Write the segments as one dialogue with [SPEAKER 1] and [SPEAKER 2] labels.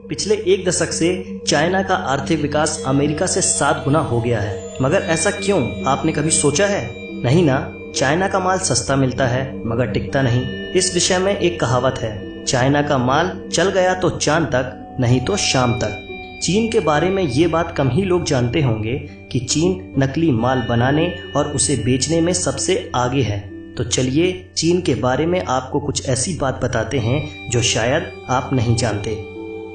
[SPEAKER 1] पिछले एक दशक से चाइना का आर्थिक विकास अमेरिका से 7 गुना हो गया है। मगर ऐसा क्यों, आपने कभी सोचा है? नहीं ना। चाइना का माल सस्ता मिलता है मगर टिकता नहीं। इस विषय में एक कहावत है, चाइना का माल चल गया तो चांद तक, नहीं तो शाम तक। चीन के बारे में ये बात कम ही लोग जानते होंगे कि चीन नकली माल बनाने और उसे बेचने में सबसे आगे है। तो चलिए चीन के बारे में आपको कुछ ऐसी बात बताते हैं जो शायद आप नहीं जानते।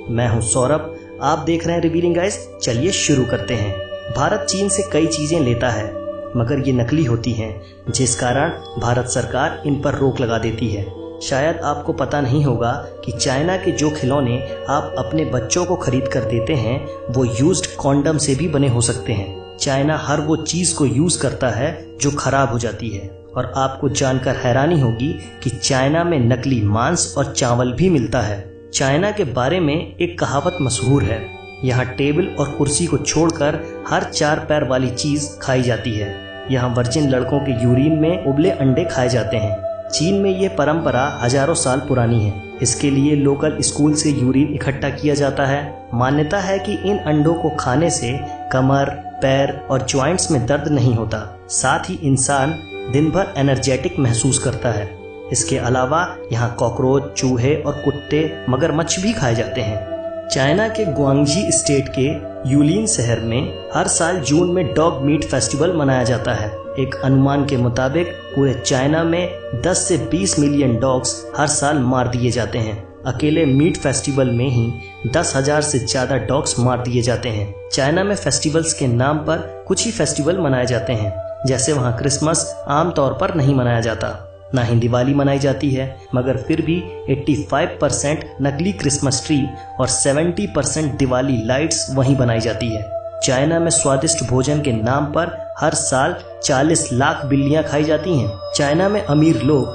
[SPEAKER 1] मैं हूं सौरभ, आप देख रहे हैं रिवीलिंग गाइस। चलिए शुरू करते हैं। भारत चीन से कई चीजें लेता है मगर ये नकली होती हैं, जिस कारण भारत सरकार इन पर रोक लगा देती है। शायद आपको पता नहीं होगा कि चाइना के जो खिलौने आप अपने बच्चों को खरीद कर देते हैं वो यूज्ड कॉन्डम से भी बने हो सकते हैं। चाइना हर वो चीज को यूज करता है जो खराब हो जाती है। और आपको जानकर हैरानी होगी कि चाइना में नकली मांस और चावल भी मिलता है। चाइना के बारे में एक कहावत मशहूर है, यहाँ टेबल और कुर्सी को छोड़कर हर 4 पैर वाली चीज खाई जाती है। यहाँ वर्जिन लड़कों के यूरिन में उबले अंडे खाए जाते हैं। चीन में ये परंपरा हजारों साल पुरानी है। इसके लिए लोकल स्कूल से यूरिन इकट्ठा किया जाता है। मान्यता है कि इन अंडों को खाने से कमर, पैर और जॉइंट्स में दर्द नहीं होता। साथ ही इंसान दिन भर एनर्जेटिक महसूस करता है। इसके अलावा यहाँ कॉकरोच, चूहे और कुत्ते, मगरमच्छ भी खाए जाते हैं। चाइना के ग्वांगजी स्टेट के यूलिन शहर में हर साल जून में डॉग मीट फेस्टिवल मनाया जाता है। एक अनुमान के मुताबिक पूरे चाइना में 10 से 20 मिलियन डॉग्स हर साल मार दिए जाते हैं। अकेले मीट फेस्टिवल में ही 10,000 से ज्यादा डॉग्स मार दिए जाते हैं। चाइना में फेस्टिवल्स के नाम पर कुछ ही फेस्टिवल मनाए जाते हैं। जैसे वहाँ क्रिसमस आमतौर पर नहीं मनाया जाता, ना ही दिवाली मनाई जाती है, मगर फिर भी 85% नकली क्रिसमस ट्री और 70% दिवाली लाइट्स वहीं बनाई जाती है। चाइना में स्वादिष्ट भोजन के नाम पर हर साल 40 लाख बिल्लियां खाई जाती हैं। चाइना में अमीर लोग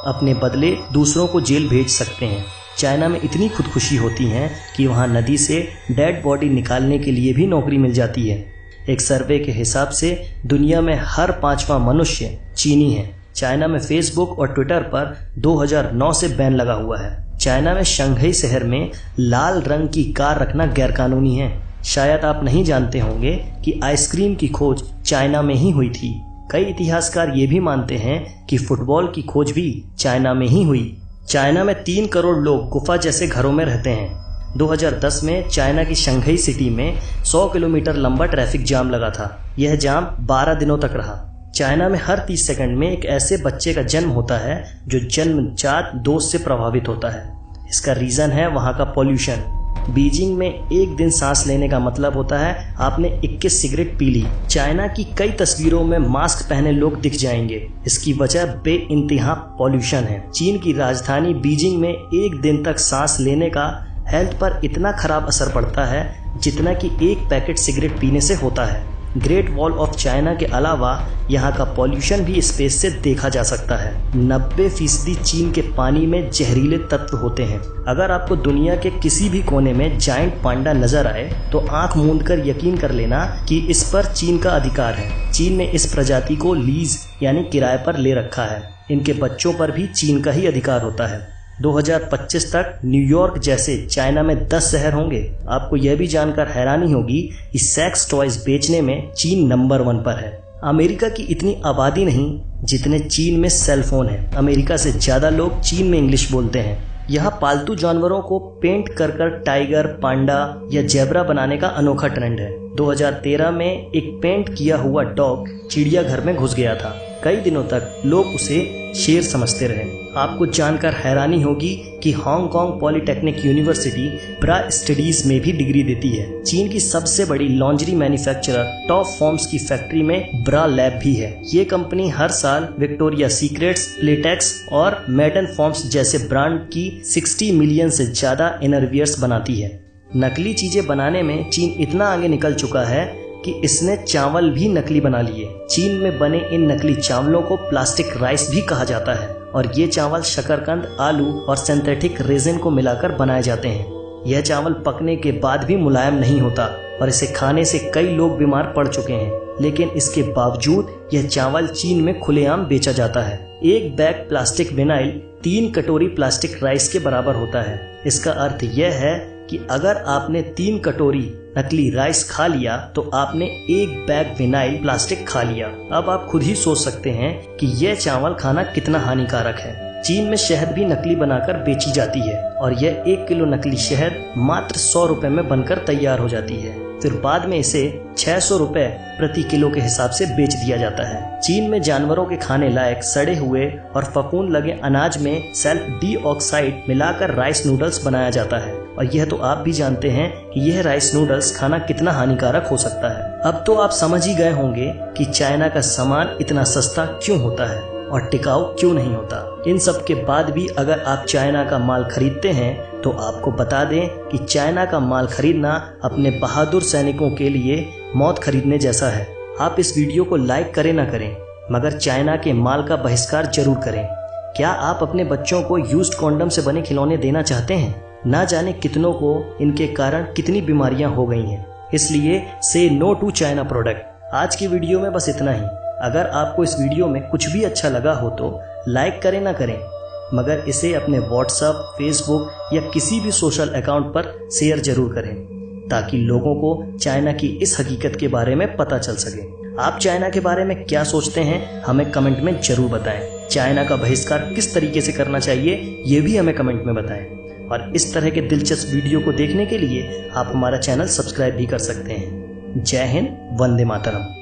[SPEAKER 1] अपने बदले दूसरों को जेल भेज सकते हैं। चाइना में इतनी खुदकुशी होती हैं कि वहां नदी से डेड बॉडी निकालने के लिए भी नौकरी मिल जाती है। एक सर्वे के हिसाब से दुनिया में हर 5वां मनुष्य चीनी है। चाइना में फेसबुक और ट्विटर पर 2009 से बैन लगा हुआ है। चाइना में शंघाई शहर में लाल रंग की कार रखना गैरकानूनी है। शायद आप नहीं जानते होंगे कि आइसक्रीम की खोज चाइना में ही हुई थी। कई इतिहासकार ये भी मानते हैं कि फुटबॉल की खोज भी चाइना में ही हुई। चाइना में 3 करोड़ लोग गुफा जैसे घरों में रहते हैं। 2010 में चाइना की शंघाई सिटी में 100 किलोमीटर लंबा ट्रैफिक जाम लगा था। यह जाम 12 दिनों तक रहा। चाइना में हर 30 सेकंड में एक ऐसे बच्चे का जन्म होता है जो जन्मजात दोष से प्रभावित होता है। इसका रीजन है वहाँ का पॉल्यूशन। बीजिंग में एक दिन सांस लेने का मतलब होता है आपने 21 सिगरेट पी ली। चाइना की कई तस्वीरों में मास्क पहने लोग दिख जाएंगे। इसकी वजह बेइंतहा पॉल्यूशन है। चीन की राजधानी बीजिंग में एक दिन तक सांस लेने का हेल्थ पर इतना खराब असर पड़ता है जितना कि एक पैकेट सिगरेट पीने से होता है। ग्रेट वॉल ऑफ चाइना के अलावा यहाँ का पॉल्यूशन भी स्पेस से देखा जा सकता है। 90% चीन के पानी में जहरीले तत्व होते हैं। अगर आपको दुनिया के किसी भी कोने में जायंट पांडा नजर आए तो आंख मूंद कर यकीन कर लेना कि इस पर चीन का अधिकार है। चीन ने इस प्रजाति को लीज यानी किराए पर ले रखा है। इनके बच्चों पर भी चीन का ही अधिकार होता है। 2025 तक न्यूयॉर्क जैसे चाइना में 10 शहर होंगे। आपको यह भी जानकर हैरानी होगी कि सेक्स टॉयज बेचने में चीन नंबर 1 पर है। अमेरिका की इतनी आबादी नहीं जितने चीन में सेल फोन है। अमेरिका से ज्यादा लोग चीन में इंग्लिश बोलते हैं। यहाँ पालतू जानवरों को पेंट कर कर टाइगर, पांडा या जेब्रा बनाने का अनोखा ट्रेंड है। 2013 में एक पेंट किया हुआ डॉग चिड़ियाघर में घुस गया था। कई दिनों तक लोग उसे शेर समझते रहे। आपको जानकर हैरानी होगी कि हांगकांग पॉलिटेक्निक यूनिवर्सिटी ब्रा स्टडीज में भी डिग्री देती है। चीन की सबसे बड़ी लॉन्ड्री मैन्युफैक्चरर टॉप फॉर्म्स की फैक्ट्री में ब्रा लैब भी है। ये कंपनी हर साल विक्टोरिया सीक्रेट्स, प्लेटेक्स और मेडन फॉर्म्स जैसे ब्रांड की 60 मिलियन से ज्यादा इनरवियर्स बनाती है। नकली चीजें बनाने में चीन इतना आगे निकल चुका है कि इसने चावल भी नकली बना लिए। चीन में बने इन नकली चावलों को प्लास्टिक राइस भी कहा जाता है और ये चावल शकरकंद, आलू और सिंथेटिक रेजिन को मिलाकर बनाए जाते हैं। यह चावल पकने के बाद भी मुलायम नहीं होता और इसे खाने से कई लोग बीमार पड़ चुके हैं। लेकिन इसके बावजूद यह चावल चीन में खुलेआम बेचा जाता है। एक बैग प्लास्टिक विनाइल 3 कटोरी प्लास्टिक राइस के बराबर होता है। इसका अर्थ यह है कि अगर आपने 3 कटोरी नकली राइस खा लिया तो आपने 1 बैग विनाइल प्लास्टिक खा लिया। अब आप खुद ही सोच सकते हैं कि यह चावल खाना कितना हानिकारक है। चीन में शहद भी नकली बनाकर बेची जाती है और यह 1 किलो नकली शहद मात्र 100 रुपए में बनकर तैयार हो जाती है। फिर बाद में इसे 600 रुपए प्रति किलो के हिसाब से बेच दिया जाता है। चीन में जानवरों के खाने लायक सड़े हुए और फफूंद लगे अनाज में सल्फर डाइऑक्साइड मिलाकर राइस नूडल्स बनाया जाता है और यह तो आप भी जानते हैं कि यह राइस नूडल्स खाना कितना हानिकारक हो सकता है। अब तो आप समझ ही गए होंगे कि चाइना का सामान इतना सस्ता क्यों होता है और टिकाऊ क्यों नहीं होता। इन सब के बाद भी अगर आप चाइना का माल खरीदते हैं तो आपको बता दें कि चाइना का माल खरीदना अपने बहादुर सैनिकों के लिए मौत खरीदने जैसा है। आप इस वीडियो को लाइक करें ना करें मगर चाइना के माल का बहिष्कार जरूर करें। क्या आप अपने बच्चों को यूज्ड कॉन्डम से बने खिलौने देना चाहते हैं? ना जाने कितनों को इनके कारण कितनी बीमारियां हो गई हैं। इसलिए से नो टू चाइना प्रोडक्ट। आज की वीडियो में बस इतना ही। अगर आपको इस वीडियो में कुछ भी अच्छा लगा हो तो लाइक करें ना करें मगर इसे अपने व्हाट्सएप, फेसबुक या किसी भी सोशल अकाउंट पर शेयर जरूर करें ताकि लोगों को चाइना की इस हकीकत के बारे में पता चल सके। आप चाइना के बारे में क्या सोचते हैं हमें कमेंट में जरूर बताएं। चाइना का बहिष्कार किस तरीके से करना चाहिए ये भी हमें कमेंट में बताएं और इस तरह के दिलचस्प वीडियो को देखने के लिए आप हमारा चैनल सब्सक्राइब भी कर सकते हैं। जय हिंद, वंदे मातरम।